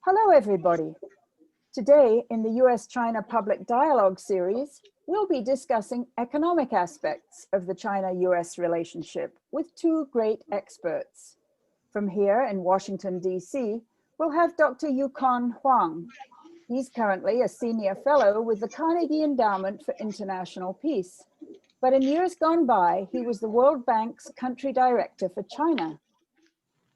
Hello, everybody. Today, in the US-China Public Dialogue series, we'll be discussing economic aspects of the China-US relationship with two great experts. From here in Washington, D.C., we'll have Dr. Yukon Huang. He's currently a senior fellow with the Carnegie Endowment for International Peace. But in years gone by, he was the World Bank's country director for China.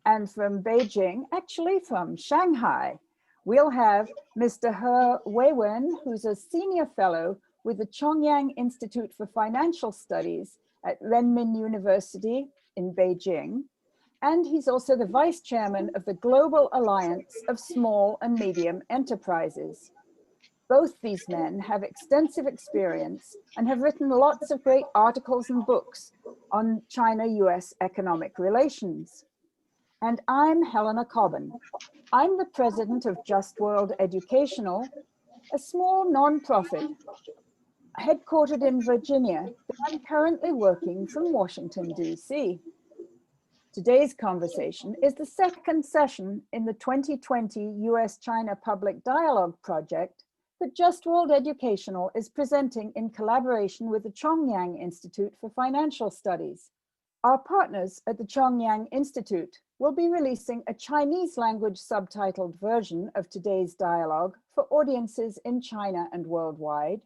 And from Beijing, actually from Shanghai, we'll have Mr. He Weiwen, who's a senior fellow with the Chongyang Institute for Financial Studies at Renmin University in Beijing. And he's also the vice chairman of the Global Alliance of Small and Medium Enterprises. Both these men have extensive experience and have written lots of great articles and books on China-US economic relations. And I'm Helena Cobban. I'm the president of Just World Educational, a small nonprofit headquartered in Virginia, but I'm currently working from Washington, D.C. Today's conversation is the second session in the 2020 US-China Public Dialogue project that Just World Educational is presenting in collaboration with the Chongyang Institute for Financial Studies. Our partners at the Chongyang Institute will be releasing a Chinese language subtitled version of today's dialogue for audiences in China and worldwide,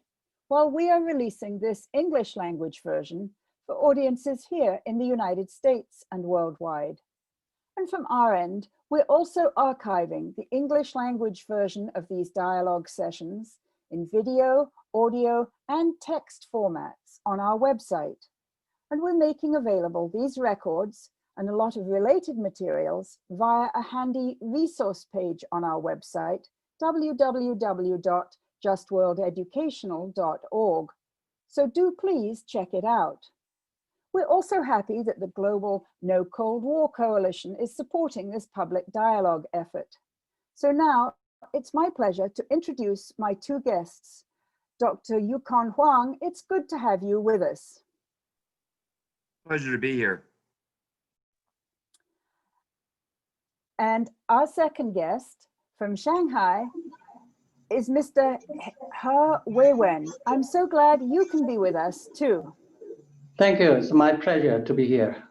while we are releasing this English language version for audiences here in the United States and worldwide. And from our end, we're also archiving the English language version of these dialogue sessions in video, audio, and text formats on our website. And we're making available these records and a lot of related materials via a handy resource page on our website, www.justworldeducational.org. So do please check it out. We're also happy that the Global No Cold War Coalition is supporting this public dialogue effort. So now it's my pleasure to introduce my two guests. Dr. Yukon Huang, it's good to have you with us. Pleasure to be here. And our second guest from Shanghai is Mr. He Weiwen. I'm so glad you can be with us too. Thank you. It's my pleasure to be here.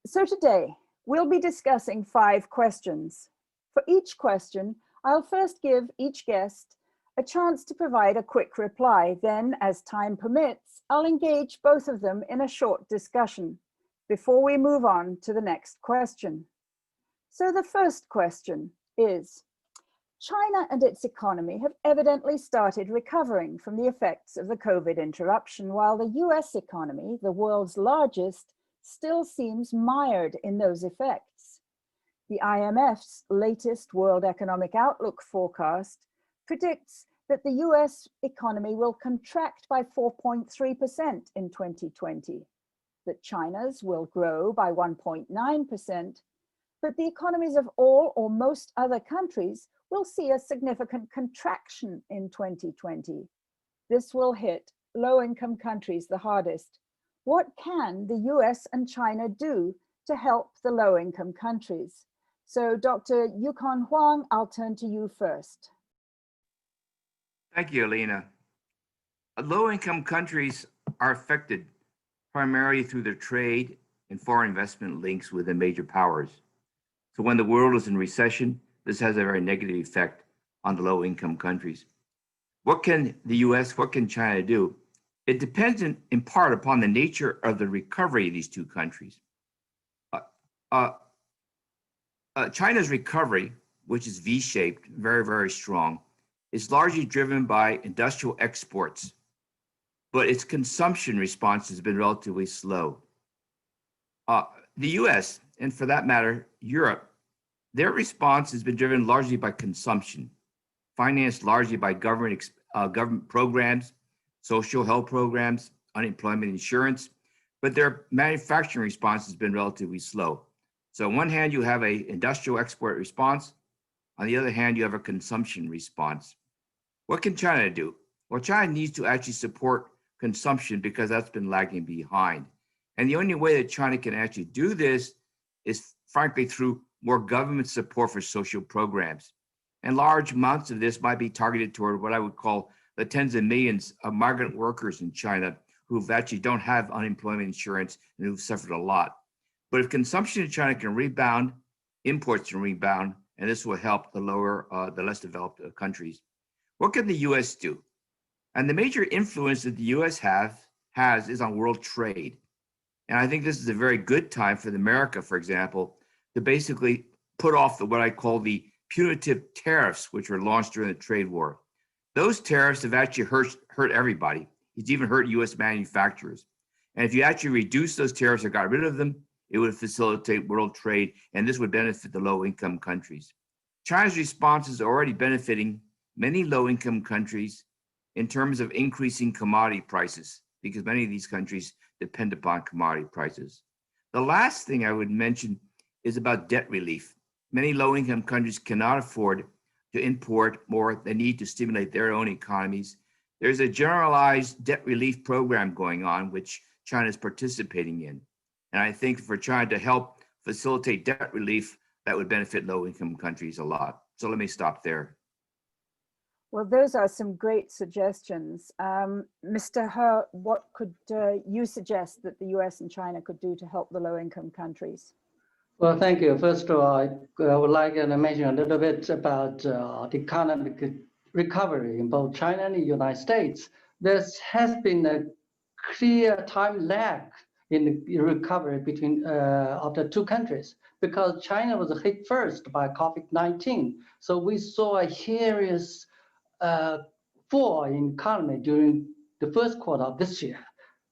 So today, we'll be discussing 5 questions. For each question, I'll first give each guest a chance to provide a quick reply. Then, as time permits, I'll engage both of them in a short discussion before we move on to the next question. So the first question is, China and its economy have evidently started recovering from the effects of the COVID interruption, while the US economy, the world's largest, still seems mired in those effects. The IMF's latest World Economic Outlook forecast predicts that the US economy will contract by 4.3% in 2020, that China's will grow by 1.9%, but the economies of all or most other countries will see a significant contraction in 2020. This will hit low-income countries the hardest. What can the US and China do to help the low-income countries? So Dr. Yukon Huang, I'll turn to you first. Thank you, Helena. Low-income countries are affected primarily through their trade and foreign investment links with the major powers. So when the world is in recession, this has a very negative effect on the low-income countries. What can the US, what can China do? It depends in part upon the nature of the recovery of these two countries. China's recovery, which is V-shaped, very, very strong, is largely driven by industrial exports, but its consumption response has been relatively slow. The US, and for that matter, Europe, their response has been driven largely by consumption, financed largely by government programs, social health programs, unemployment insurance, but their manufacturing response has been relatively slow. So on one hand, you have an industrial export response. On the other hand, you have a consumption response. What can China do? Well, China needs to actually support consumption because that's been lagging behind. And the only way that China can actually do this is, frankly, through more government support for social programs. And large amounts of this might be targeted toward what I would call the tens of millions of migrant workers in China who actually don't have unemployment insurance and who've suffered a lot. But if consumption in China can rebound, imports can rebound, and this will help the less developed countries. What can the U.S. do? And the major influence that the U.S. has is on world trade. And I think this is a very good time for America, for example, to basically put off what I call the punitive tariffs, which were launched during the trade war. Those tariffs have actually hurt everybody. It's even hurt U.S. manufacturers. And if you actually reduce those tariffs or got rid of them, it would facilitate world trade, and this would benefit the low-income countries. China's response is already benefiting many low-income countries in terms of increasing commodity prices, because many of these countries depend upon commodity prices. The last thing I would mention is about debt relief. Many low-income countries cannot afford to import more. They need to stimulate their own economies. There's a generalized debt relief program going on, which China is participating in. And I think for China to help facilitate debt relief, that would benefit low-income countries a lot. So let me stop there. Well, those are some great suggestions. Mr. He, what could you suggest that the US and China could do to help the low-income countries? Well, thank you. First of all, I would like to mention a little bit about the economic recovery in both China and the United States. There has been a clear time lag in the recovery between of the two countries, because China was hit first by COVID-19. So we saw a serious fall in economy during the first quarter of this year.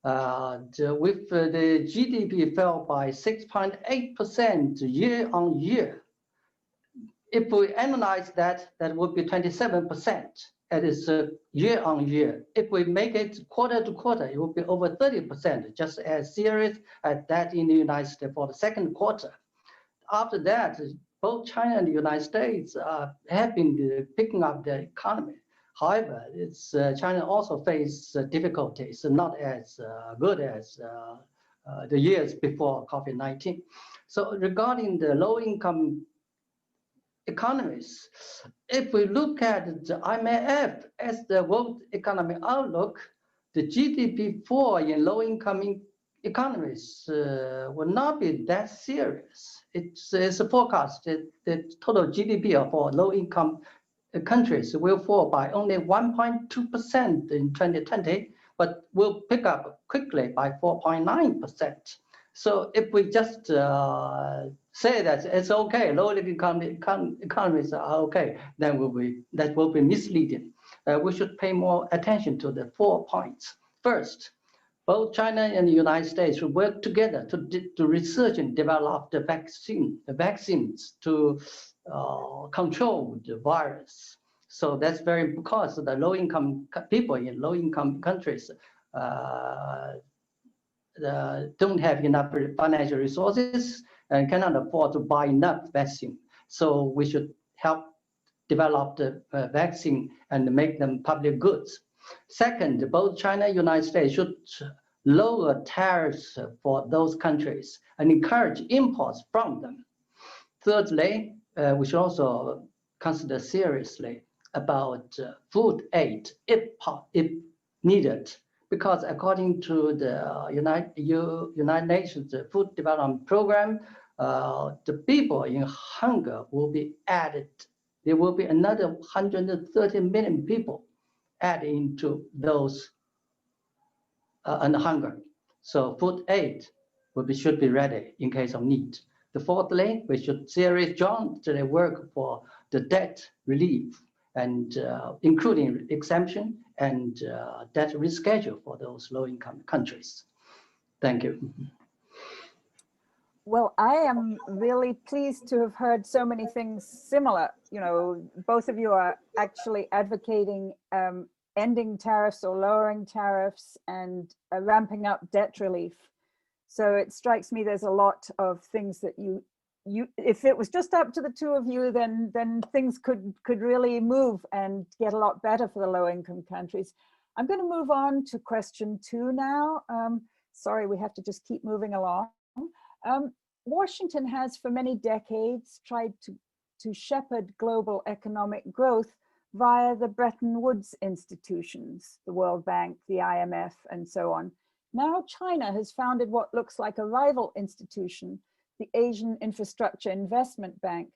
With the GDP fell by 6.8% year on year. If we analyze that, that would be 27%. That is year on year. If we make it quarter to quarter, it will be over 30%, just as serious as that in the United States for the second quarter. After that, both China and the United States have been picking up their economy. However, China also faces difficulties, not as good as the years before COVID-19. So regarding the low-income economies, if we look at the IMF as the World Economic Outlook, the GDP fall in low-income economies will not be that serious. It's forecasted the total GDP for low-income countries will fall by only 1.2% in 2020, but will pick up quickly by 4.9%. So if we just say that it's okay, low-income economies are okay, then that will be misleading. We should pay more attention to the 4 points. First, both China and the United States should work together to research and develop the vaccines to control the virus. So that's very, because the low-income people in low-income countries don't have enough financial resources and cannot afford to buy enough vaccine. So we should help develop the vaccine and make them public goods. Second, both China and United States should lower tariffs for those countries and encourage imports from them. Thirdly, we should also consider seriously about food aid if needed, because according to the United Nations Food Development Program, the people in hunger will be added. There will be another 130 million people added into those under hunger. So food aid should be ready in case of need. Fourthly, we should seriously jointly work for the debt relief, and including exemption and debt reschedule for those low-income countries. Thank you. Well, I am really pleased to have heard so many things similar. You know, both of you are actually advocating ending tariffs or lowering tariffs and ramping up debt relief. So it strikes me there's a lot of things that you if it was just up to the two of you, then things could really move and get a lot better for the low-income countries. I'm going to move on to question 2 now. Sorry, we have to just keep moving along. Washington has for many decades tried to shepherd global economic growth via the Bretton Woods institutions, the World Bank, the IMF, and so on. Now China has founded what looks like a rival institution, the Asian Infrastructure Investment Bank.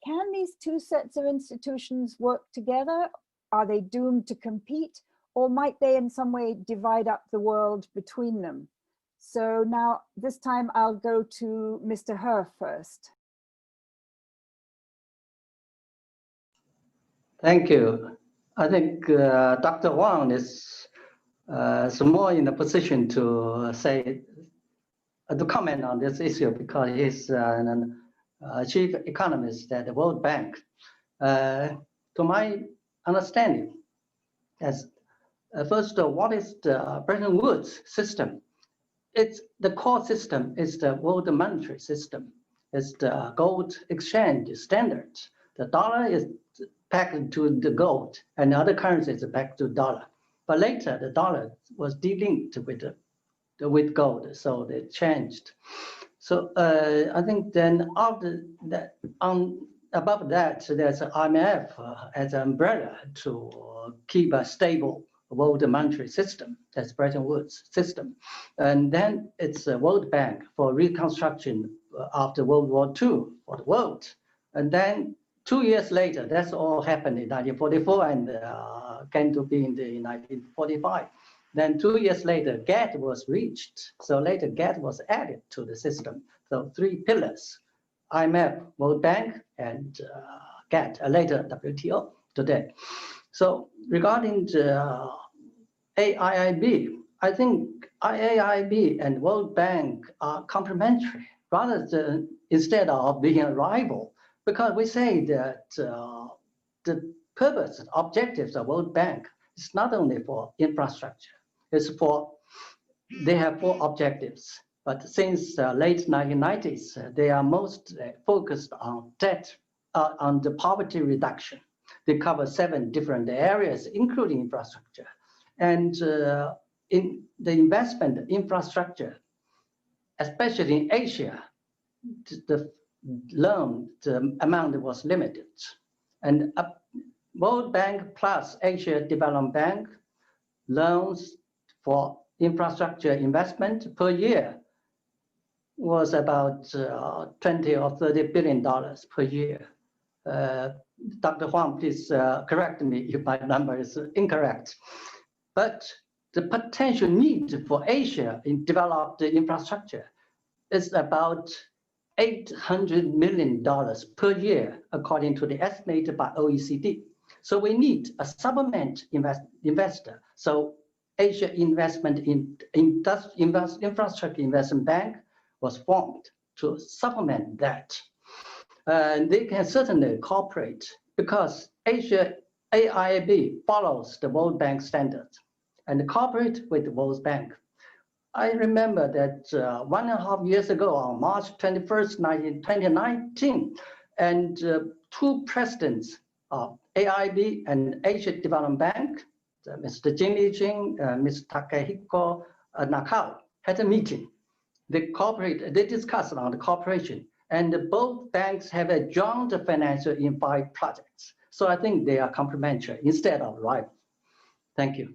Can these two sets of institutions work together? Are they doomed to compete? Or might they in some way divide up the world between them? So now this time I'll go to Mr. He first. Thank you. I think Dr. Huang is more in a position to to comment on this issue because he's an chief economist at the World Bank. To my understanding, as first, what is the Bretton Woods system? It's the core system is the world monetary system. It's the gold exchange standards. The dollar is pegged to the gold, and other currencies are pegged to dollar. But later, the dollar was delinked with gold, so they changed. So I think then after that, above that, there's an IMF as an umbrella to keep a stable world monetary system. That's Bretton Woods system. And then it's a World Bank for reconstruction after World War II for the world. And then 2 years later, that's all happened in 1944 and came to be in the 1945. Then 2 years later, GATT was reached. So later GATT was added to the system. So 3 pillars, IMF, World Bank, and GATT, later WTO today. So regarding the AIIB, I think AIIB and World Bank are complementary rather than instead of being a rival, because we say that the purpose and objectives of World Bank is not only for infrastructure, it's for, they have 4 objectives. But since late 1990s, they are most focused on debt, on the poverty reduction. They cover 7 different areas, including infrastructure. And in the investment infrastructure, especially in Asia, the loan, the amount was limited. And World Bank plus Asia Development Bank loans for infrastructure investment per year was about 20 or $30 billion per year. Dr. Huang, please correct me if my number is incorrect. But the potential need for Asia in developed infrastructure is about $800 million per year, according to the estimate by OECD. So we need a supplement investor. So Asia Investment in Infrastructure Investment Bank was formed to supplement that. And they can certainly cooperate because Asia AIIB follows the World Bank standards and cooperate with the World Bank. I remember that 1.5 years ago, on March 21st, 2019, and 2 presidents of AIIB and Asia Development Bank, Mr. Jin Lijing, Mr. Takehiko Nakao, had a meeting. They discussed on the cooperation, and both banks have a joint financial in 5 projects. So I think they are complementary instead of rival. Thank you.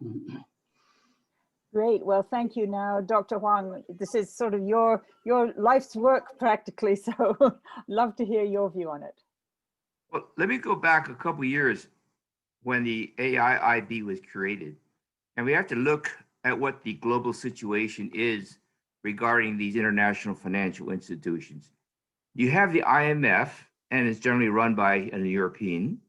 Great. Well, thank you. Now, Dr. Huang, this is sort of your life's work practically, so love to hear your view on it. Well, let me go back a couple of years when the AIIB was created. And we have to look at what the global situation is regarding these international financial institutions. You have the IMF, and it's generally run by a European.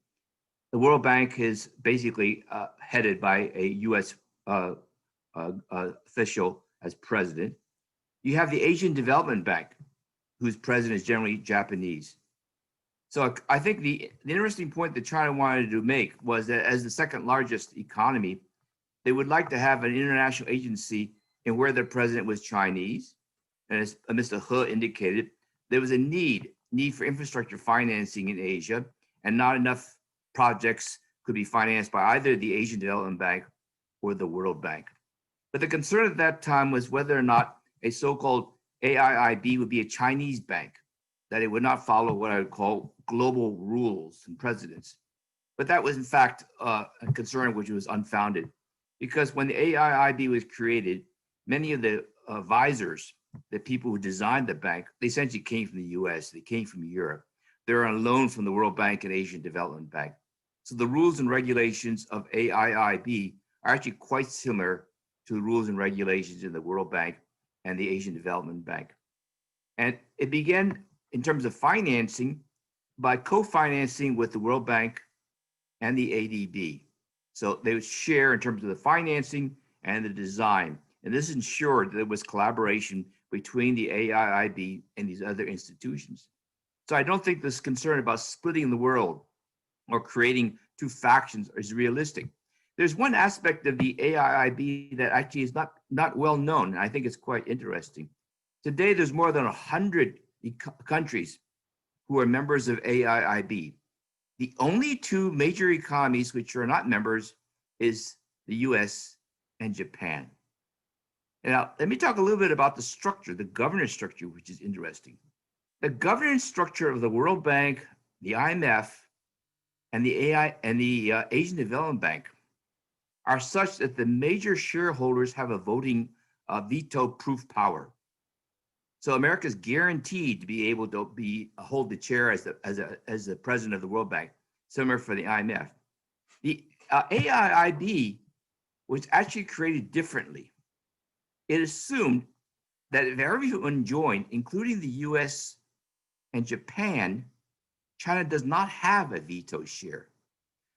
The World Bank is basically headed by a US official as president. You have the Asian Development Bank, whose president is generally Japanese. So I think the interesting point that China wanted to make was that as the 2nd largest economy, they would like to have an international agency in where their president was Chinese. And as Mr. He indicated, there was a need for infrastructure financing in Asia, and not enough projects could be financed by either the Asian Development Bank or the World Bank. But the concern at that time was whether or not a so-called AIIB would be a Chinese bank. that it would not follow what I would call global rules and precedents. But that was in fact a concern which was unfounded, because when the AIIB was created, many of the advisors, the people who designed the bank, they essentially came from the US, they came from Europe. They're on loan from the World Bank and Asian Development Bank. So the rules and regulations of AIIB are actually quite similar to the rules and regulations in the World Bank and the Asian Development Bank. And it began in terms of financing by co-financing with the World Bank and the ADB. So they would share in terms of the financing and the design. And this ensured that there was collaboration between the AIIB and these other institutions. So I don't think this concern about splitting the world or creating two factions is realistic. There's one aspect of the AIIB that actually is not well known, and I think it's quite interesting. Today, there's more than 100 countries who are members of AIIB. The only two major economies which are not members is the US and Japan. Now, let me talk a little bit about the structure, the governance structure, which is interesting. The governance structure of the World Bank, the IMF, and the Asian Development Bank are such that the major shareholders have a voting veto-proof power. So America is guaranteed to be able to hold the chair as the president of the World Bank, similar for the IMF. The AIIB was actually created differently. It assumed that if everyone joined, including the US and Japan, China does not have a veto share.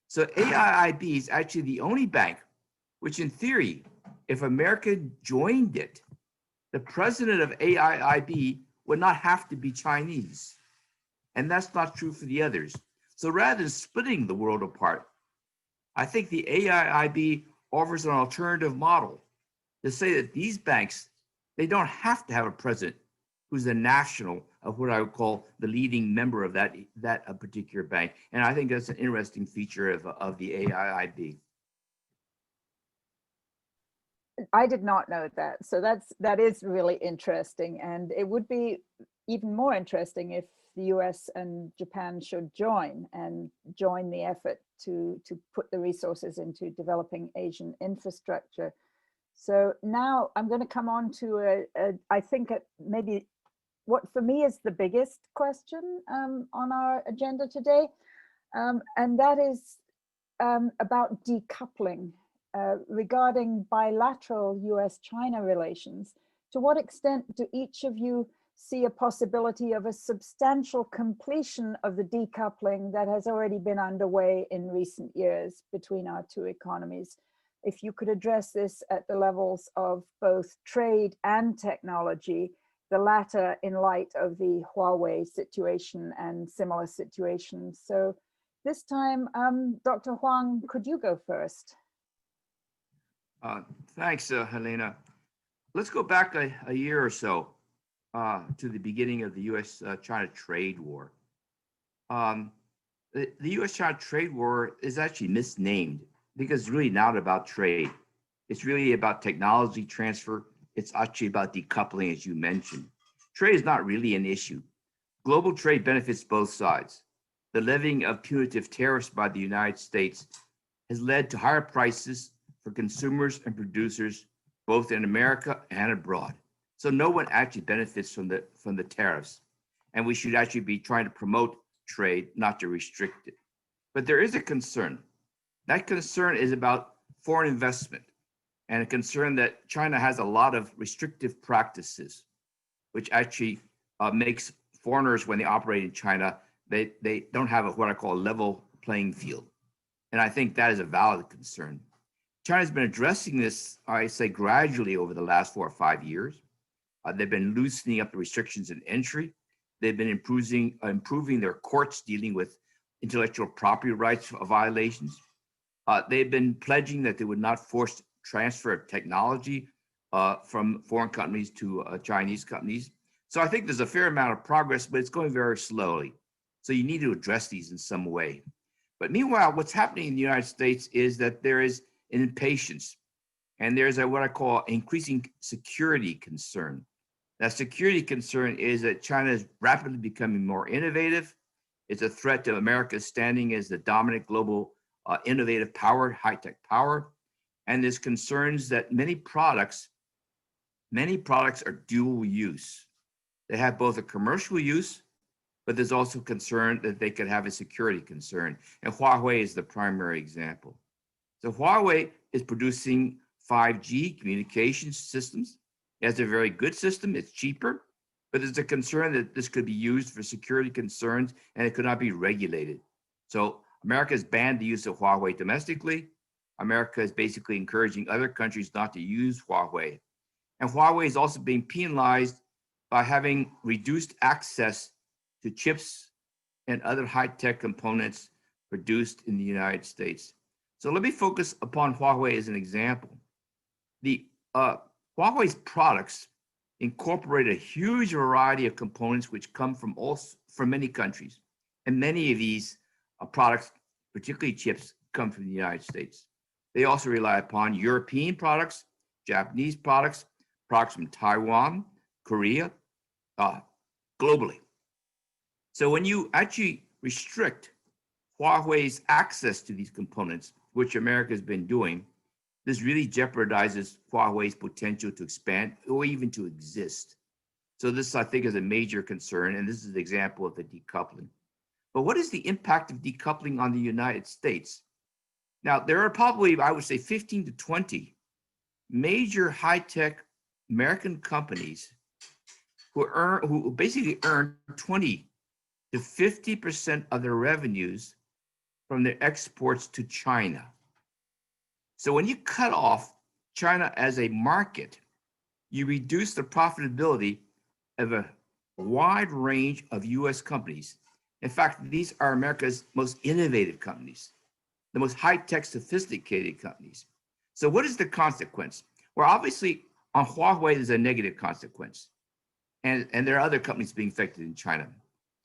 So AIIB is actually the only bank which, in theory, if America joined it, the president of AIIB would not have to be Chinese. And that's not true for the others. So rather than splitting the world apart, I think the AIIB offers an alternative model to say that these banks, they don't have to have a president who's a national of what I would call the leading member of that particular bank. And I think that's an interesting feature of the AIIB. I did not know that. So that is really interesting. And it would be even more interesting if the US and Japan should join the effort to put the resources into developing Asian infrastructure. So now I'm going to come on to I think maybe what for me is the biggest question on our agenda today, and that is about decoupling. Regarding bilateral US-China relations, to what extent do each of you see a possibility of a substantial completion of the decoupling that has already been underway in recent years between our two economies? If you could address this at the levels of both trade and technology, the latter in light of the Huawei situation and similar situations. So this time, Dr. Huang, could you go first? Thanks, Helena. Let's go back a year or so to the beginning of the US-China Trade War. The US-China Trade War is actually misnamed because it's really not about trade. It's really about technology transfer. It's actually about decoupling, as you mentioned. Trade is not really an issue. Global trade benefits both sides. The levying of punitive tariffs by the United States has led to higher prices for consumers and producers, both in America and abroad. So no one actually benefits from the tariffs. And we should actually be trying to promote trade, not to restrict it. But there is a concern. That concern is about foreign investment and a concern that China has a lot of restrictive practices, which actually makes foreigners, when they operate in China, they don't have what I call a level playing field. And I think that is a valid concern. China's been addressing this, I say, gradually over the last 4 or 5 years. They've been loosening up the restrictions in entry. They've been improving their courts dealing with intellectual property rights violations. They've been pledging that they would not force transfer of technology from foreign companies to Chinese companies. So I think there's a fair amount of progress, but it's going very slowly. So you need to address these in some way. But meanwhile, what's happening in the United States is that there is an impatience, and there's what I call increasing security concern, Now, security concern is that China is rapidly becoming more innovative. It's a threat to America's standing as the dominant global innovative power, high-tech power. And there's concerns that many products are dual use. They have both a commercial use, but there's also concern that they could have a security concern. And Huawei is the primary example. So Huawei is producing 5G communications systems. It has a very good system. It's cheaper, but there's a concern that this could be used for security concerns and it could not be regulated. So America has banned the use of Huawei domestically. America is basically encouraging other countries not to use Huawei. And Huawei is also being penalized by having reduced access to chips and other high-tech components produced in the United States. So let me focus upon Huawei as an example. The Huawei's products incorporate a huge variety of components which come from many countries. And many of these products, particularly chips, come from the United States. They also rely upon European products, Japanese products, products from Taiwan, Korea, globally. So when you actually restrict Huawei's access to these components, which America has been doing, this really jeopardizes Huawei's potential to expand or even to exist. So this, I think, is a major concern, and this is an example of the decoupling. But what is the impact of decoupling on the United States? Now, there are probably, I would say, 15 to 20 major high-tech American companies who basically earn 20 to 50% of their revenues from their exports to China. So when you cut off China as a market, you reduce the profitability of a wide range of US companies. In fact, these are America's most innovative companies, the most high-tech, sophisticated companies. So what is the consequence? Well, obviously, on Huawei, there's a negative consequence. And there are other companies being affected in China.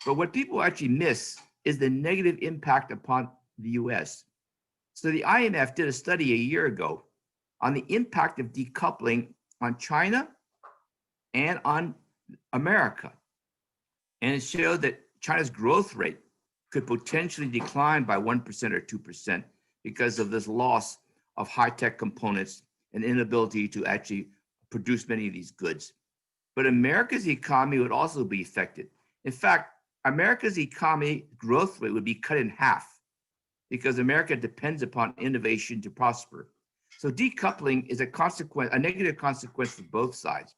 But what people actually miss is the negative impact upon the US. So the IMF did a study a year ago on the impact of decoupling on China and on America. And it showed that China's growth rate could potentially decline by 1% or 2% because of this loss of high-tech components and inability to actually produce many of these goods. But America's economy would also be affected. In fact, America's economy growth rate would be cut in half because America depends upon innovation to prosper. So decoupling is a negative consequence for both sides.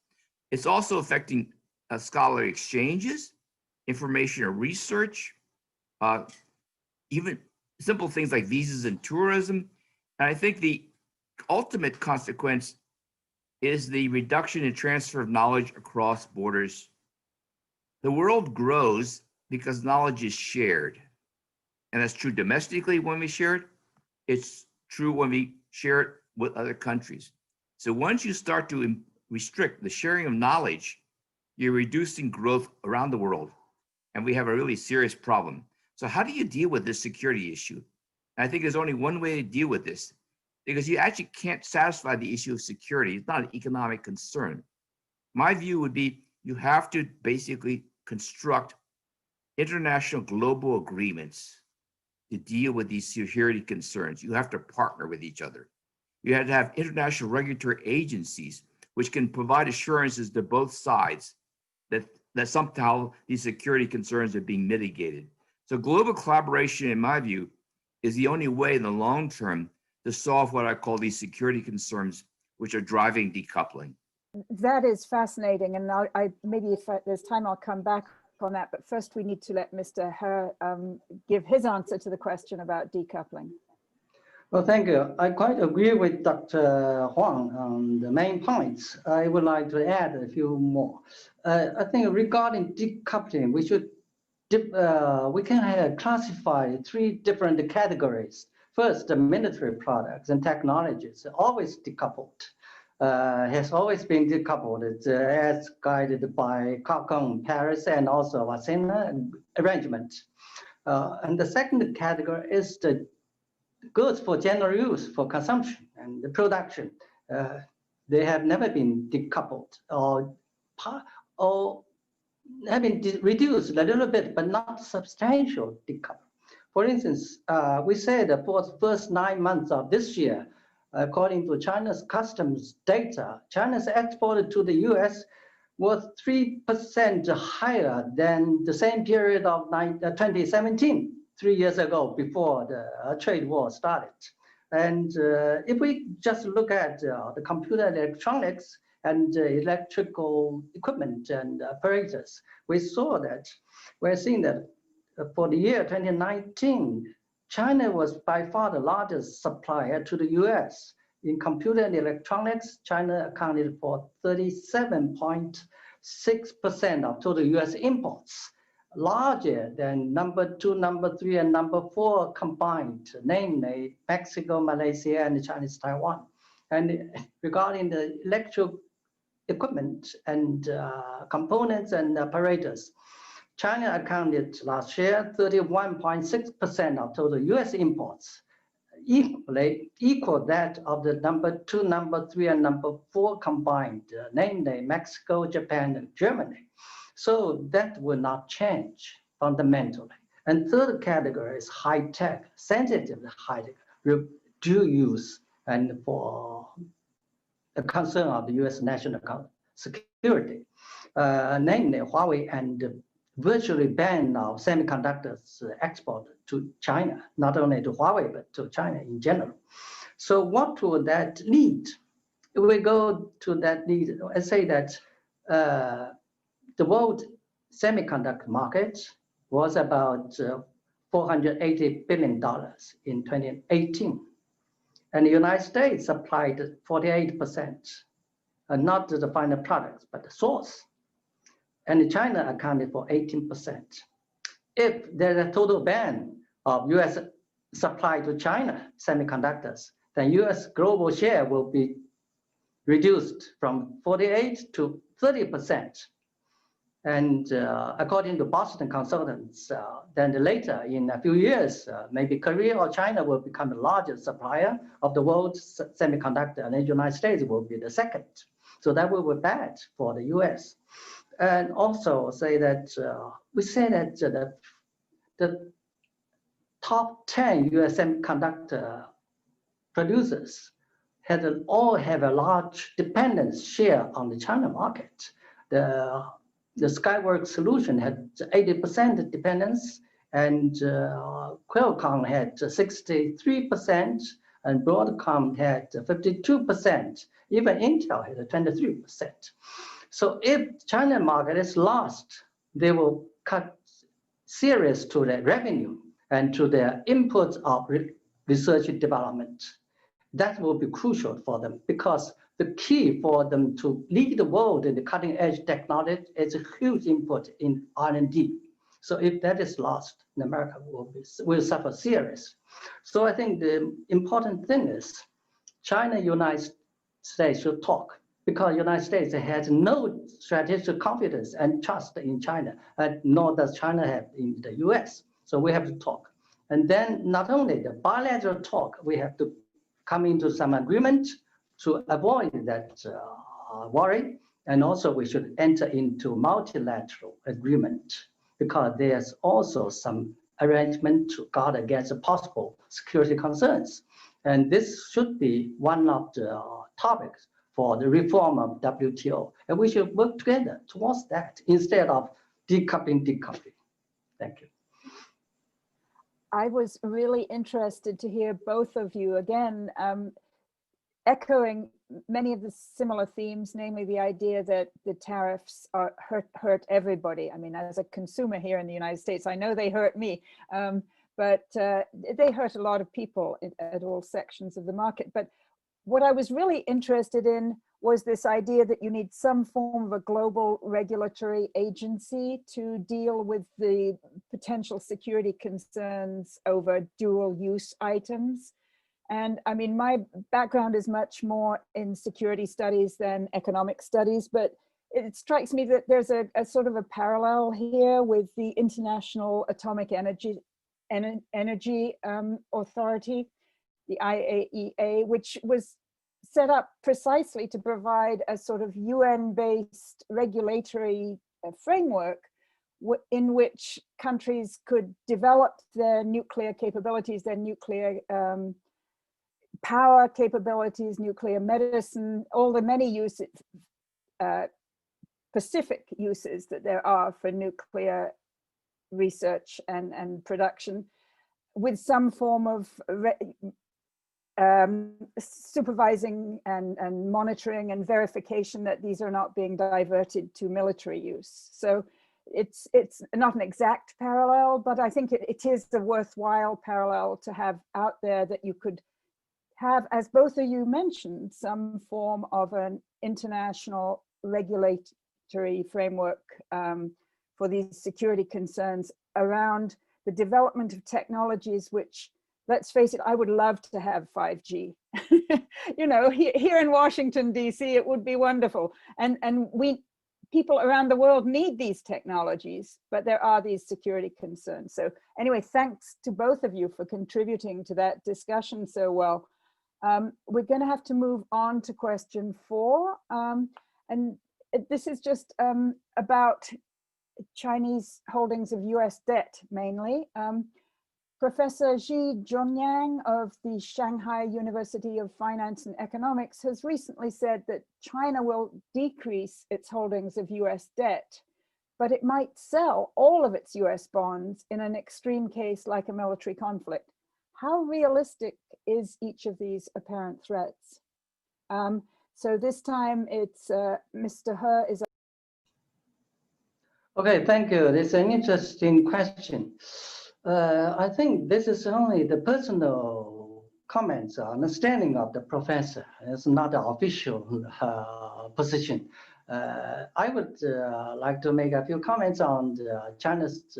It's also affecting scholarly exchanges, information or research, even simple things like visas and tourism. And I think the ultimate consequence is the reduction in transfer of knowledge across borders. The world grows because knowledge is shared. And that's true domestically when we share it. It's true when we share it with other countries. So once you start to restrict the sharing of knowledge, you're reducing growth around the world. And we have a really serious problem. So how do you deal with this security issue? And I think there's only one way to deal with this, because you actually can't satisfy the issue of security. It's not an economic concern. My view would be you have to basically construct international global agreements to deal with these security concerns. You have to partner with each other. You have to have international regulatory agencies which can provide assurances to both sides that somehow these security concerns are being mitigated. So global collaboration, in my view, is the only way in the long term to solve what I call these security concerns, which are driving decoupling. That is fascinating. And maybe if there's time, I'll come back on that. But first, we need to let Mr. He give his answer to the question about decoupling. Well, thank you. I quite agree with Dr. Huang on the main points. I would like to add a few more. I think regarding decoupling, we can classify three different categories. First, the military products and technologies are always decoupled. Has always been decoupled. It's as guided by Cobban, Paris, and also USChina arrangement. And the second category is the goods for general use, for consumption and the production. They have never been decoupled, or or have been reduced a little bit, but not substantial decoupling. For instance, we said that for the first 9 months of this year, according to China's customs data, China's export to the US was 3% higher than the same period of 2017, 3 years ago, before the trade war started. And if we just look at the computer electronics and electrical equipment and apparatus, we're seeing that for the year 2019, China was by far the largest supplier to the US. In computer and electronics, China accounted for 37.6% of total US imports, larger than number 2, number 3, and number 4 combined, namely Mexico, Malaysia, and Chinese Taiwan. And regarding the electrical equipment and components and apparatus, China accounted last year 31.6% of total US imports, equal that of the number 2, number 3, and number 4 combined, namely Mexico, Japan, and Germany. So that will not change fundamentally. And third category is high-tech, sensitive high-tech, dual use, and for the concern of the US national security, namely Huawei and virtually ban of semiconductors export to China, not only to Huawei, but to China in general. So what will that lead? If we go to that lead, I say that the world semiconductor market was about $480 billion in 2018. And the United States supplied 48%, not the final products, but the source. And China accounted for 18%. If there's a total ban of US supply to China semiconductors, then US global share will be reduced from 48 to 30%. And according to Boston consultants, then later in a few years, maybe Korea or China will become the largest supplier of the world's semiconductor, and the United States will be the second. So that will be bad for the US. And also say that we say that the top 10 US semiconductor producers all have a large dependence share on the China market. The Skyworks solution had 80% dependence, and Qualcomm had 63%, and Broadcom had 52%. Even Intel had 23%. So if China market is lost, they will cut serious to their revenue and to their inputs of research and development. That will be crucial for them, because the key for them to lead the world in the cutting edge technology is a huge input in R&D. So if that is lost, America will suffer serious. So I think the important thing is China, United States should talk, because United States has no strategic confidence and trust in China, and nor does China have in the US. So we have to talk. And then not only the bilateral talk, we have to come into some agreement to avoid that worry. And also we should enter into multilateral agreement, because there's also some arrangement to guard against possible security concerns. And this should be one of the topics for the reform of WTO. And we should work together towards that instead of decoupling. Thank you. I was really interested to hear both of you again, echoing many of the similar themes, namely the idea that the tariffs hurt everybody. I mean, as a consumer here in the United States, I know they hurt me, but they hurt a lot of people at all sections of the market. But what I was really interested in was this idea that you need some form of a global regulatory agency to deal with the potential security concerns over dual use items. And I mean, my background is much more in security studies than economic studies, but it strikes me that there's a sort of a parallel here with the International Atomic Energy Authority, the IAEA, which was set up precisely to provide a sort of UN-based regulatory framework in which countries could develop their nuclear capabilities, their nuclear power capabilities, nuclear medicine, all the many uses, specific uses that there are for nuclear research and production, with some form of supervising and monitoring and verification that these are not being diverted to military use. So it's not an exact parallel, but I think it is a worthwhile parallel to have out there, that you could have, as both of you mentioned, some form of an international regulatory framework for these security concerns around the development of technologies which, let's face it, I would love to have 5G. You know, here in Washington, DC, it would be wonderful. And people around the world need these technologies, but there are these security concerns. So anyway, thanks to both of you for contributing to that discussion so well. We're going to have to move on to question 4. And this is just about Chinese holdings of US debt, mainly. Professor Chongyang of the Shanghai University of Finance and Economics has recently said that China will decrease its holdings of US debt, but it might sell all of its US bonds in an extreme case like a military conflict. How realistic is each of these apparent threats? So this time it's Mr. He is. Okay, thank you. This is an interesting question. I think this is only the personal comments or understanding of the professor. It's not the official position. I would like to make a few comments on China's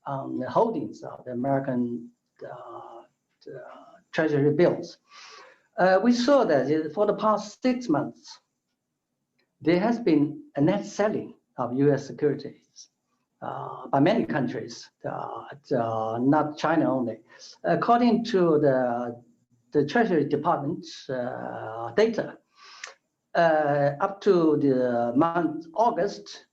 on the holdings of the American Treasury bills. We saw that for the past 6 months, there has been a net selling of US securities by many countries, not China only. According to the Treasury Department's data, up to the month August,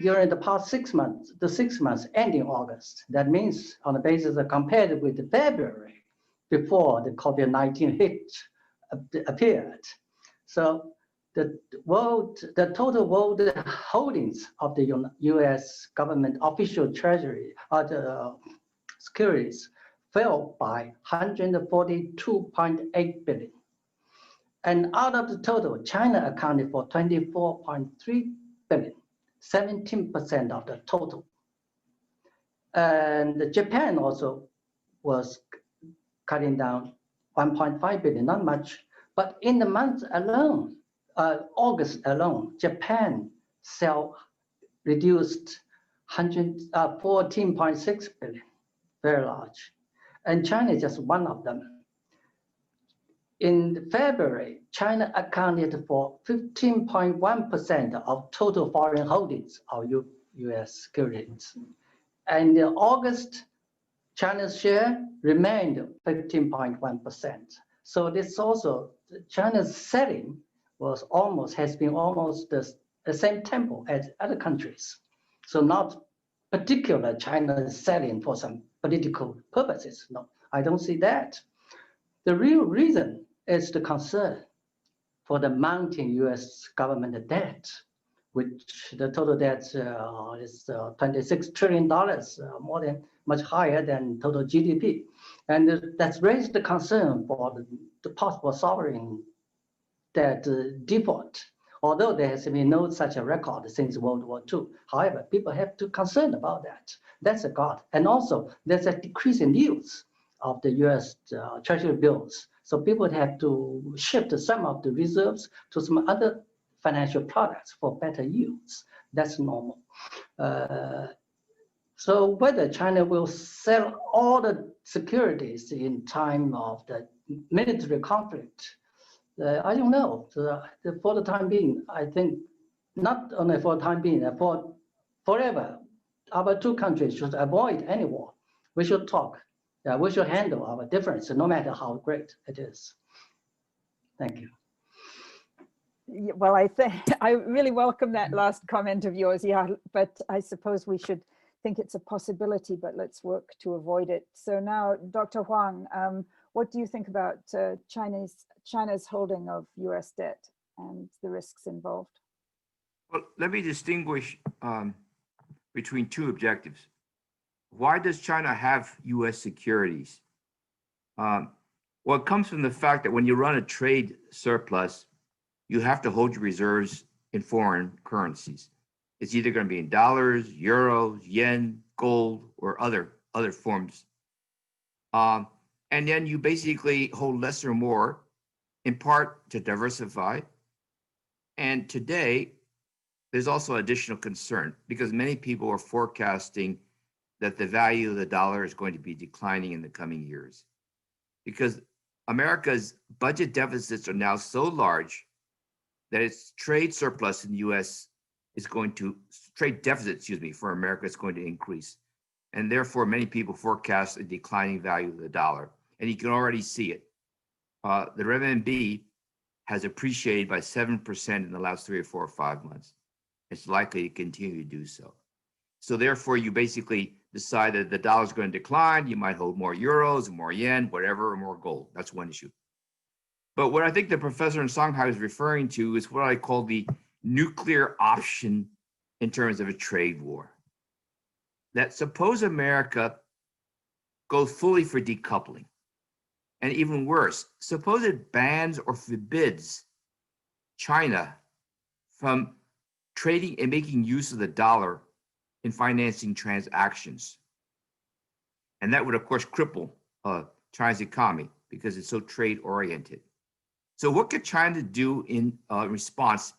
during the past 6 months, the 6 months ending August, that means on the basis of compared with the February, before the COVID-19 hit appeared. So the total world holdings of the US government official treasury securities fell by 142.8 billion. And out of the total, China accounted for 24.3 billion, 17% of the total. And Japan also was cutting down 1.5 billion, not much. But in the month alone, August alone, Japan reduced 14.6 billion, very large. And China is just one of them. In February, China accounted for 15.1% of total foreign holdings of US securities. And in August, China's share remained 15.1%. So this also, China's selling has been almost the same tempo as other countries. So not particular China selling for some political purposes. No, I don't see that. The real reason is the concern for the mounting US government debt, which the total debt is $26 trillion, much higher than total GDP. And that's raised the concern for the possible sovereign debt default, although there has been no such a record since World War II. However, people have to concern about that. That's a god. And also, there's a decrease in yields of the US Treasury bills. So people have to shift some of the reserves to some other financial products for better yields. That's normal. So whether China will sell all the securities in time of the military conflict, I don't know. For the time being, I think not only for the time being, for forever, our two countries should avoid any war. We should talk. We should handle our difference, no matter how great it is. Thank you. Well, I think I really welcome that last comment of yours. Yeah, but I suppose we should think it's a possibility, but let's work to avoid it. So now, Dr. Huang, what do you think about China's holding of US debt and the risks involved? Well, let me distinguish between two objectives. Why does China have US securities? Well, it comes from the fact that when you run a trade surplus, you have to hold your reserves in foreign currencies. It's either going to be in dollars, euros, yen, gold, or other forms. And then you basically hold less or more, in part to diversify. And today, there's also additional concern because many people are forecasting that the value of the dollar is going to be declining in the coming years. Because America's budget deficits are now so large that its trade surplus in the US is going to, trade deficit, excuse me, for America is going to increase. And therefore, many people forecast a declining value of the dollar. And you can already see it. The renminbi has appreciated by 7% in the last 3 or 4 or 5 months. It's likely to continue to do so. So therefore, you basically decide that the dollar is going to decline. You might hold more euros, more yen, whatever, or more gold. That's one issue. But what I think the professor in Shanghai is referring to is what I call the nuclear option in terms of a trade war. That suppose America goes fully for decoupling. And even worse, suppose it bans or forbids China from trading and making use of the dollar in financing transactions. And that would, of course, cripple China's economy because it's so trade-oriented. So what could China do in response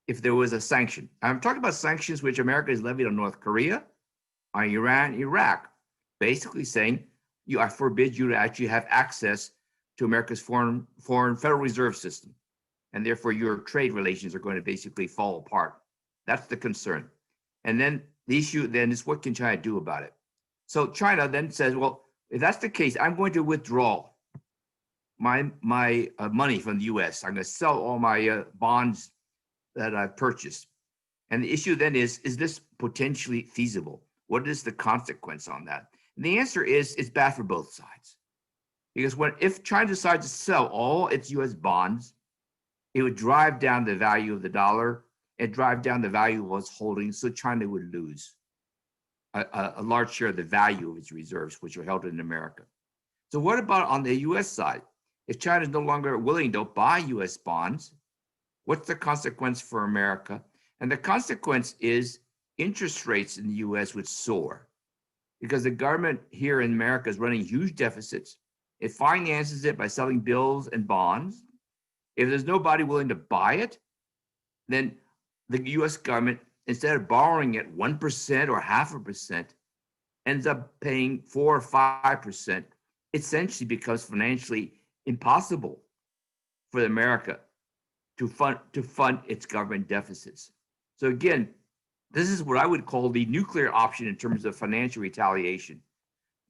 if there was a sanction? I'm talking about sanctions which America has levied on North Korea, on Iran, Iraq, basically saying, I forbid you to actually have access to America's foreign Federal Reserve System. And therefore, your trade relations are going to basically fall apart. That's the concern. And then the issue then is what can China do about it? So China then says, well, if that's the case, I'm going to withdraw my money from the US. I'm going to sell all my bonds that I've purchased. And the issue then is this potentially feasible? What is the consequence on that? And the answer is it's bad for both sides. Because if China decides to sell all its US bonds, it would drive down the value of the dollar and drive down the value of its holdings, so China would lose a large share of the value of its reserves, which are held in America. So what about on the US side? If China is no longer willing to buy US bonds, what's the consequence for America? And the consequence is interest rates in the US would soar because the government here in America is running huge deficits. It finances it by selling bills and bonds. If there's nobody willing to buy it, then the US government, instead of borrowing at 1% or 0.5%, ends up paying 4 or 5%. Essentially becomes financially impossible for America to fund its government deficits. So again, this is what I would call the nuclear option in terms of financial retaliation,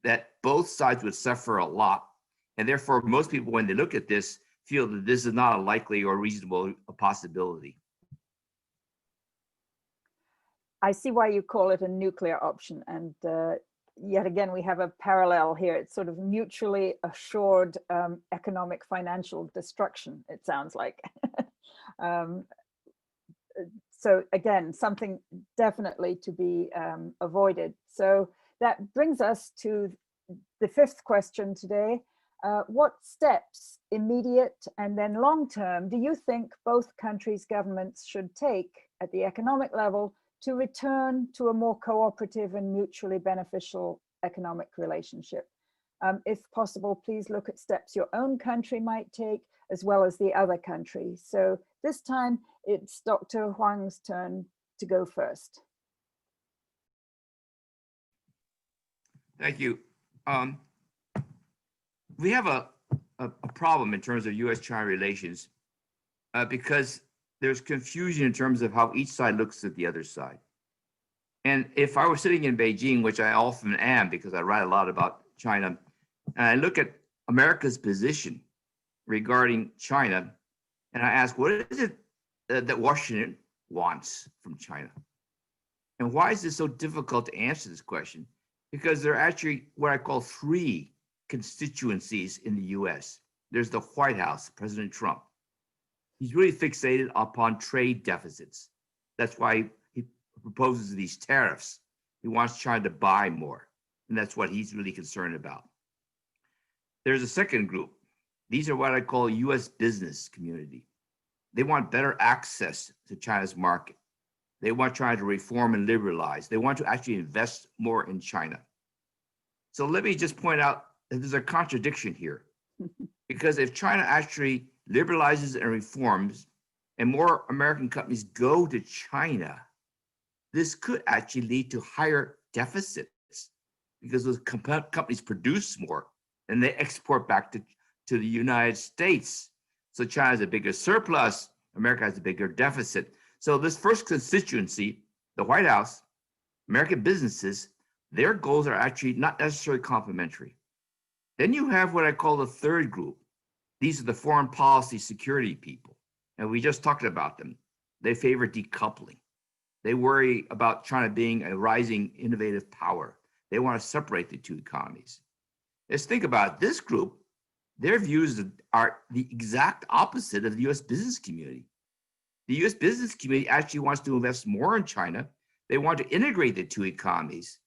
that both sides would suffer a lot. And therefore, most people, when they look at this, feel that this is not a likely or reasonable possibility. I see why you call it a nuclear option. And yet again, we have a parallel here. It's sort of mutually assured economic financial destruction, it sounds like. So again, something definitely to be avoided. So that brings us to the fifth question today. What steps, immediate and then long-term, do you think both countries' governments should take at the economic level to return to a more cooperative and mutually beneficial economic relationship? If possible, please look at steps your own country might take, as well as the other countries. So this time it's Dr. Huang's turn to go first. Thank you. We have a problem in terms of US-China relations because there's confusion in terms of how each side looks at the other side. And if I were sitting in Beijing, which I often am because I write a lot about China, and I look at America's position regarding China, And I ask, what is it that Washington wants from China? And why is it so difficult to answer this question? Because there are actually what I call three constituencies in the US. There's the White House, President Trump. He's really fixated upon trade deficits. That's why he proposes these tariffs. He wants China to buy more, and that's what he's really concerned about. There's a second group. These are what I call US business community. They want better access to China's market. They want China to reform and liberalize. They want to actually invest more in China. So let me just point out that there's a contradiction here. Because if China actually liberalizes and reforms, and more American companies go to China, this could actually lead to higher deficits because those companies produce more and they export back to the United States. So China has a bigger surplus, America has a bigger deficit. So this first constituency, the White House, American businesses, their goals are actually not necessarily complementary. Then you have what I call the third group. These are the foreign policy security people. And we just talked about them. They favor decoupling. They worry about China being a rising innovative power. They want to separate the two economies. Let's think about it. This group. Their views are the exact opposite of the US business community. The US business community actually wants to invest more in China. They want to integrate the two economies.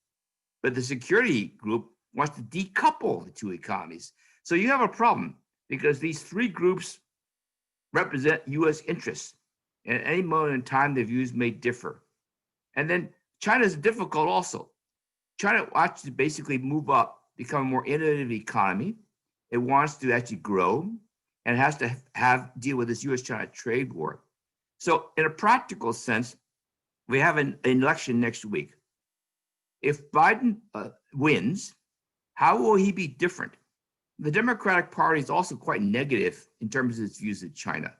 But the security group wants to decouple the two economies. So you have a problem because these three groups represent US interests. And at any moment in time, their views may differ. And then China is difficult also. China wants to basically move up, become a more innovative economy. It wants to actually grow and has to deal with this US-China trade war. So in a practical sense, we have an election next week. If Biden wins, how will he be different? The Democratic Party is also quite negative in terms of its views of China.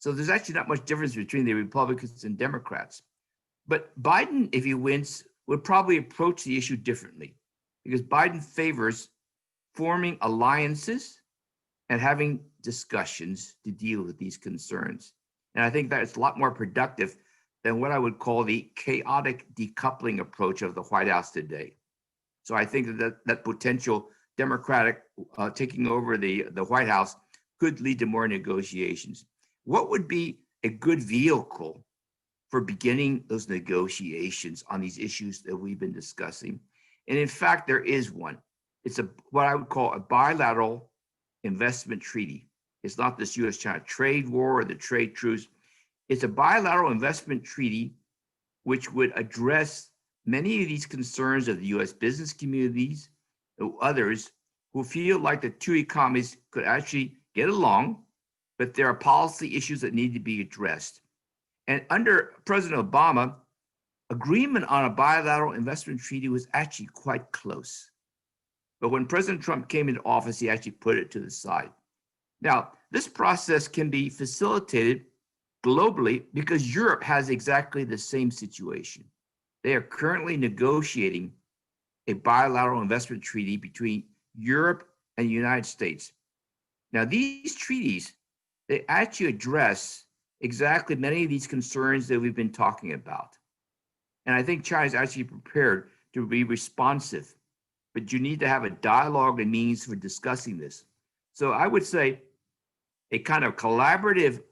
So there's actually not much difference between the Republicans and Democrats. But Biden, if he wins, would probably approach the issue differently because Biden favors forming alliances and having discussions to deal with these concerns. And I think that it's a lot more productive than what I would call the chaotic decoupling approach of the White House today. So I think that potential Democratic taking over the White House could lead to more negotiations. What would be a good vehicle for beginning those negotiations on these issues that we've been discussing? And in fact, there is one. It's what I would call a bilateral investment treaty. It's not this US-China trade war or the trade truce. It's a bilateral investment treaty which would address many of these concerns of the US business communities or others who feel like the two economies could actually get along, but there are policy issues that need to be addressed. And under President Obama, agreement on a bilateral investment treaty was actually quite close. But when President Trump came into office, he actually put it to the side. Now, this process can be facilitated globally because Europe has exactly the same situation. They are currently negotiating a bilateral investment treaty between Europe and the United States. Now, these treaties, they actually address exactly many of these concerns that we've been talking about. And I think China is actually prepared to be responsive, but you need to have a dialogue and means for discussing this. So I would say a kind of collaborative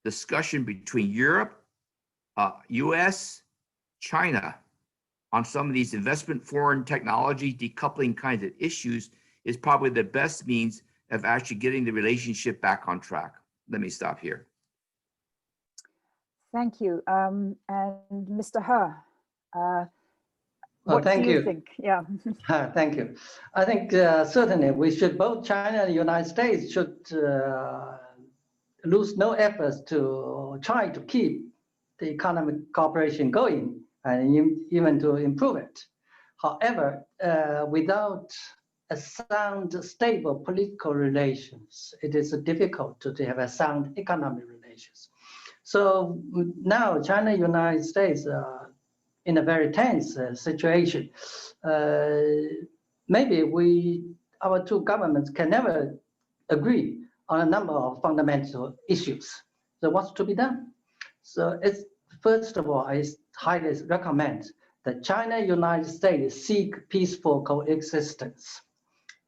discussion between Europe, US, China on some of these investment, foreign technology, decoupling kinds of issues is probably the best means of actually getting the relationship back on track. Let me stop here. Thank you. And Mr. He, what thank do you you. think? Yeah. Thank you. I think certainly we should, both China and the United States should lose no efforts to try to keep the economic cooperation going and even to improve it. However, without a sound, stable political relations, it is difficult to have a sound economic relations. So now China and the United States are in a very tense situation. Maybe our two governments can never agree on a number of fundamental issues. So what's to be done? So it's, first of all, I highly recommend that China and United States seek peaceful coexistence.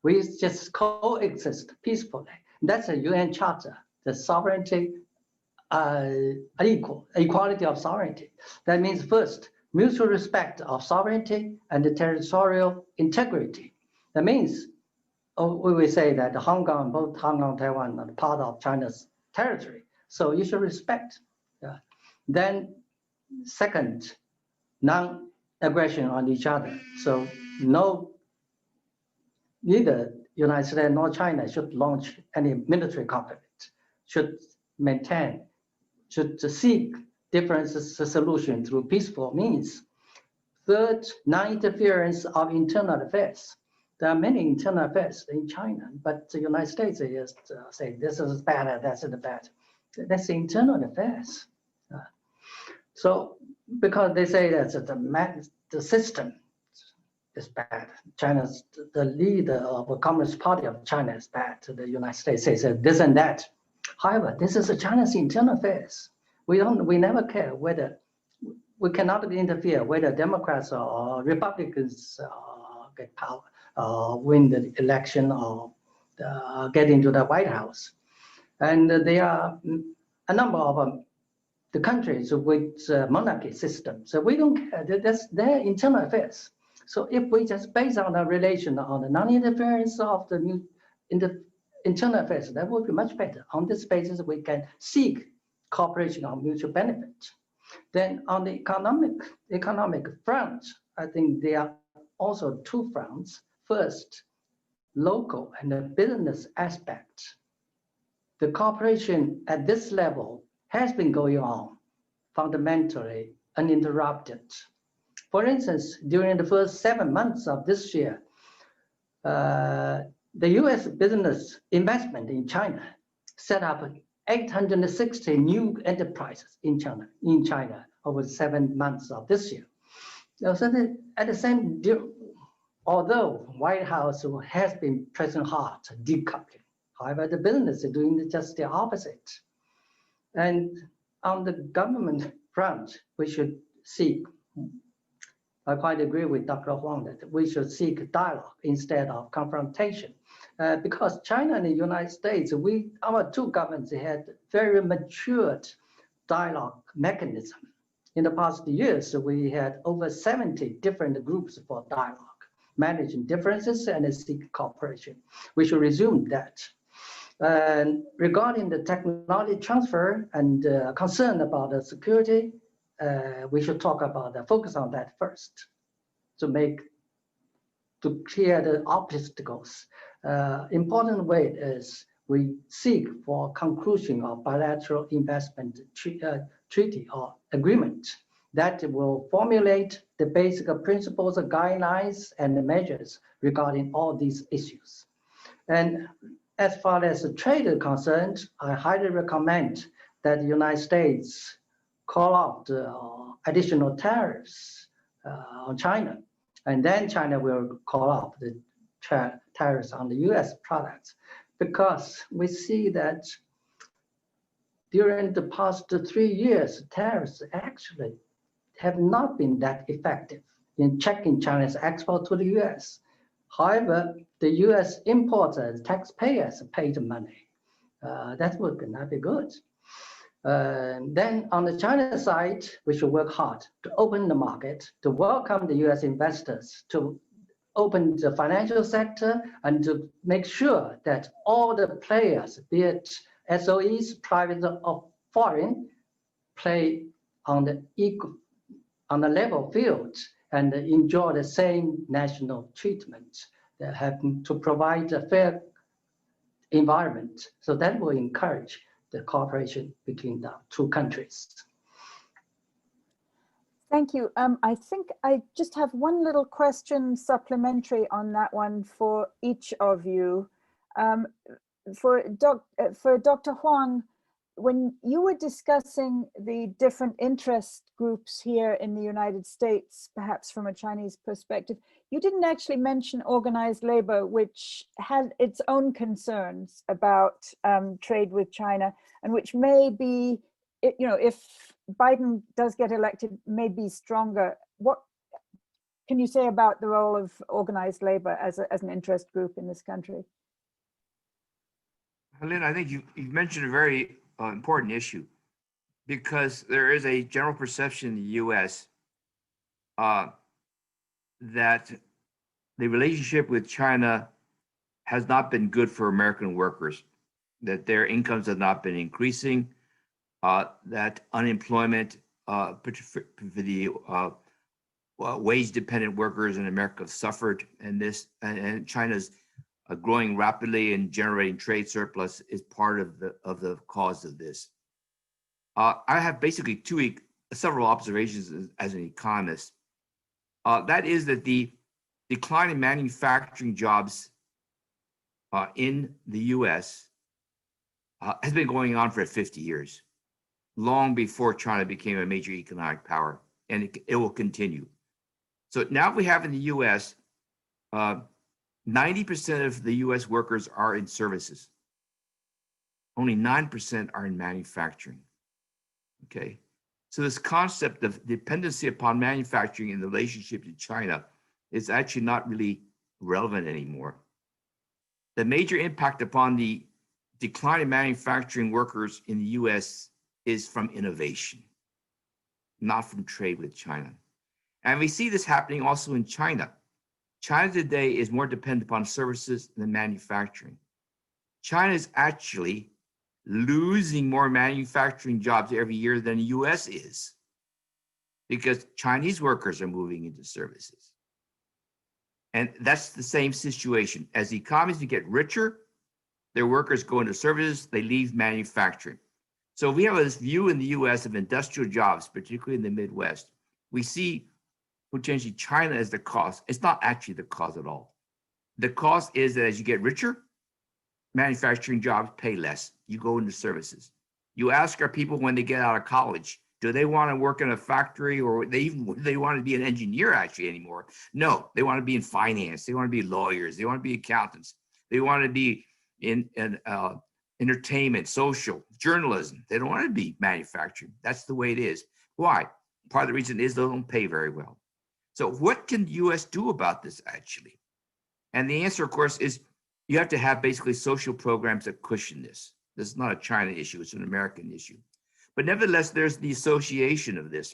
We just coexist peacefully. That's a UN charter, the sovereignty, equality of sovereignty. That means first, mutual respect of sovereignty and the territorial integrity. That means we will say that Hong Kong, both Hong Kong and Taiwan are part of China's territory. So you should respect. Then second, non-aggression on each other. So neither United States nor China should launch any military conflict, should seek differences solution through peaceful means. Third, non-interference of internal affairs. There are many internal affairs in China, but the United States is saying this is bad, that's bad. That's the internal affairs. So because they say that the system is bad. China's the leader of the Communist Party of China is bad. The United States says this and that. However, this is China's internal affairs. We never care whether we cannot interfere whether Democrats or Republicans get power, win the election, or get into the White House. And there are a number of the countries with monarchy systems. So we don't care. That's their internal affairs. So if we just base on the relation on the non-interference of the internal affairs, that would be much better. On this basis, we can seek cooperation on mutual benefit. Then on the economic front, I think there are also two fronts. First, local and the business aspect. The cooperation at this level has been going on fundamentally uninterrupted. For instance, during the first 7 months of this year, the US business investment in China set up 860 new enterprises in China over 7 months of this year. So at the same time, although White House has been pressing hard decoupling, however, the business is doing just the opposite. And on the government front, we should seek, I quite agree with Dr. Huang that we should seek dialogue instead of confrontation. Because China and the United States, our two governments had very matured dialogue mechanism. In the past years, we had over 70 different groups for dialogue, managing differences and seek cooperation. We should resume that. And regarding the technology transfer and concern about the security, we should talk about focus on that first to clear the obstacles. Important way is we seek for conclusion of bilateral investment treaty or agreement that will formulate the basic principles, guidelines, and the measures regarding all these issues. And as far as the trade is concerned, I highly recommend that the United States call off the additional tariffs on China, and then China will call off the tariffs on the US products, because we see that during the past 3 years, tariffs actually have not been that effective in checking China's export to the US. However, the US importers, taxpayers paid money. That would not be good. Then on the China side, we should work hard to open the market, to welcome the US investors, to open the financial sector, and to make sure that all the players, be it SOEs, private or foreign, play on the level field and enjoy the same national treatment. They have to provide a fair environment. So that will encourage the cooperation between the two countries. Thank you. I think I just have one little question supplementary on that one for each of you. For Dr. Huang, when you were discussing the different interest groups here in the United States, perhaps from a Chinese perspective, you didn't actually mention organized labor, which had its own concerns about trade with China, and which may be, you know, if Biden does get elected, may be stronger. What can you say about the role of organized labor as an interest group in this country? Helena, I think you mentioned a very important issue, because there is a general perception in the U.S. That the relationship with China has not been good for American workers, that their incomes have not been increasing, that unemployment for the wage-dependent workers in America have suffered, and China's growing rapidly and generating trade surplus is part of the cause of this. I have basically several observations as an economist. That is that the decline in manufacturing jobs in the U.S. Has been going on for 50 years, long before China became a major economic power, and it will continue. So now we have in the U.S. 90% of the U.S. workers are in services. Only 9% are in manufacturing. Okay, so this concept of dependency upon manufacturing in the relationship to China is actually not really relevant anymore. The major impact upon the decline in manufacturing workers in the U.S. is from innovation, not from trade with China. And we see this happening also in China. China today is more dependent upon services than manufacturing. China is actually losing more manufacturing jobs every year than the US is, because Chinese workers are moving into services. And that's the same situation. As the economies get richer, their workers go into services, they leave manufacturing. So we have this view in the US of industrial jobs, particularly in the Midwest. We see potentially China as the cause. It's not actually the cause at all. The cause is that as you get richer, manufacturing jobs pay less. You go into services. You ask our people when they get out of college, do they want to work in a factory, or they want to be an engineer actually anymore? No, they want to be in finance. They want to be lawyers. They want to be accountants. They want to be in entertainment, social, journalism. They don't want to be manufacturing. That's the way it is. Why? Part of the reason is they don't pay very well. So what can the U.S. do about this actually? And the answer, of course, is you have to have basically social programs that cushion this. This is not a China issue, it's an American issue. But nevertheless, there's the association of this.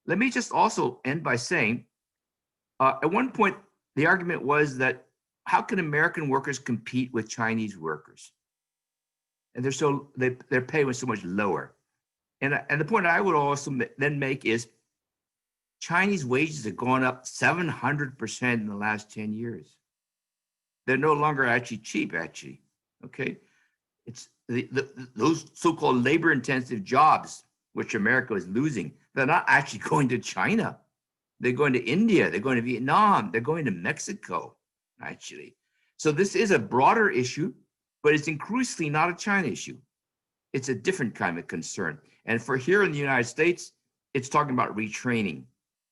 Let me just also end by saying, at one point, the argument was that how can American workers compete with Chinese workers? And their pay was so much lower. And the point I would also then make is Chinese wages have gone up 700% in the last 10 years. They're no longer actually cheap, actually, okay? It's those so-called labor-intensive jobs, which America is losing, they're not actually going to China. They're going to India, they're going to Vietnam, they're going to Mexico, actually. So this is a broader issue, but it's increasingly not a China issue. It's a different kind of concern. And for here in the United States, it's talking about retraining.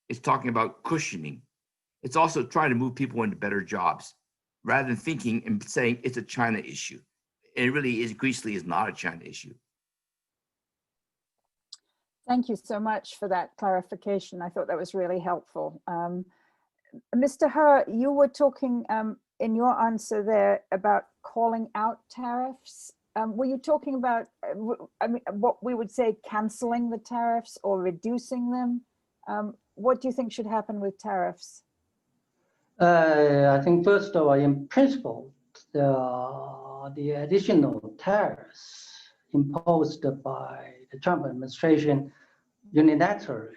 It's talking about cushioning. It's also trying to move people into better jobs, rather than thinking and saying it's a China issue. It really is, increasingly is not a China issue. Thank you so much for that clarification. I thought that was really helpful. Mr. He, you were talking in your answer there about calling out tariffs. Were you talking about, what we would say, canceling the tariffs or reducing them? What do you think should happen with tariffs? I think first of all, in principle, the additional tariffs imposed by the Trump administration unilaterally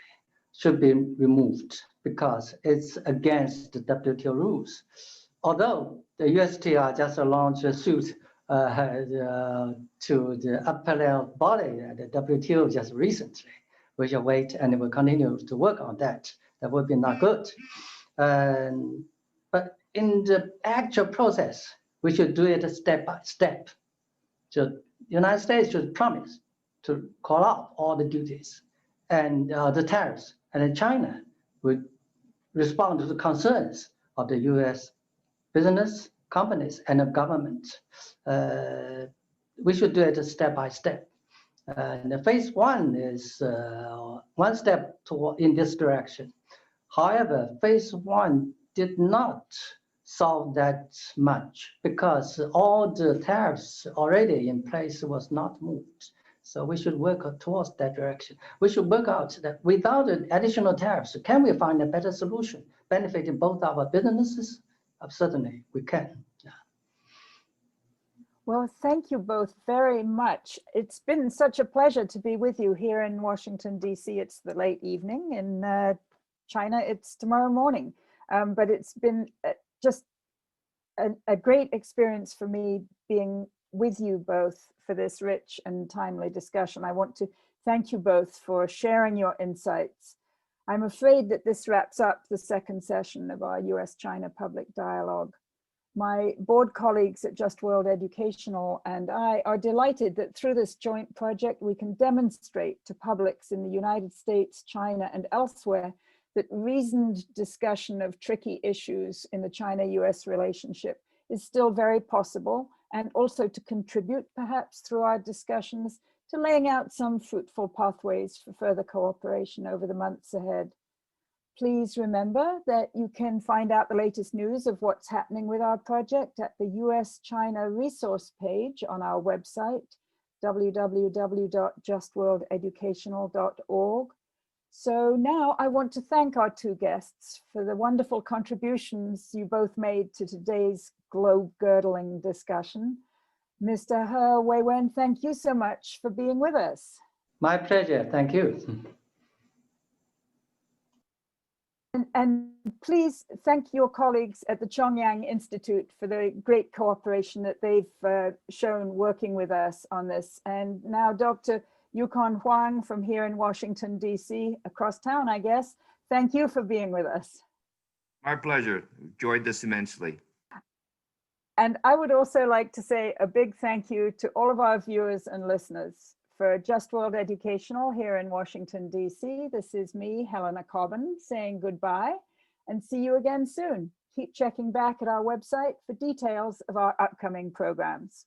should be removed because it's against the WTO rules. Although the USTR just launched a suit to the appellate body at the WTO just recently. We shall wait and we'll continue to work on that. That would be not good. But in the actual process, we should do it step by step. So the United States should promise to call out all the duties and the tariffs, and then China would respond to the concerns of the U.S. business, companies, and the government. We should do it step by step. And phase one is one step in this direction. However, phase one did not solve that much because all the tariffs already in place was not moved. So we should work towards that direction. We should work out that without additional tariffs, can we find a better solution benefiting both our businesses? Certainly, we can. Yeah. Well, thank you both very much. It's been such a pleasure to be with you here in Washington, D.C. It's the late evening. In China, it's tomorrow morning. But it's been just a great experience for me being with you both for this rich and timely discussion. I want to thank you both for sharing your insights. I'm afraid that this wraps up the second session of our US-China public dialogue. My board colleagues at Just World Educational and I are delighted that through this joint project, we can demonstrate to publics in the United States, China, and elsewhere that reasoned discussion of tricky issues in the China-US relationship is still very possible, and also to contribute perhaps through our discussions to laying out some fruitful pathways for further cooperation over the months ahead. Please remember that you can find out the latest news of what's happening with our project at the US-China resource page on our website, www.justworldeducational.org. So now I want to thank our two guests for the wonderful contributions you both made to today's globe-girdling discussion. Mr. He Weiwen, thank you so much for being with us. My pleasure, thank you. And please thank your colleagues at the Chongyang Institute for the great cooperation that they've shown working with us on this. And now Dr. Yukon Huang from here in Washington, D.C., across town, I guess. Thank you for being with us. My pleasure. Enjoyed this immensely. And I would also like to say a big thank you to all of our viewers and listeners. For Just World Educational here in Washington, D.C., this is me, Helena Cobban, saying goodbye and see you again soon. Keep checking back at our website for details of our upcoming programs.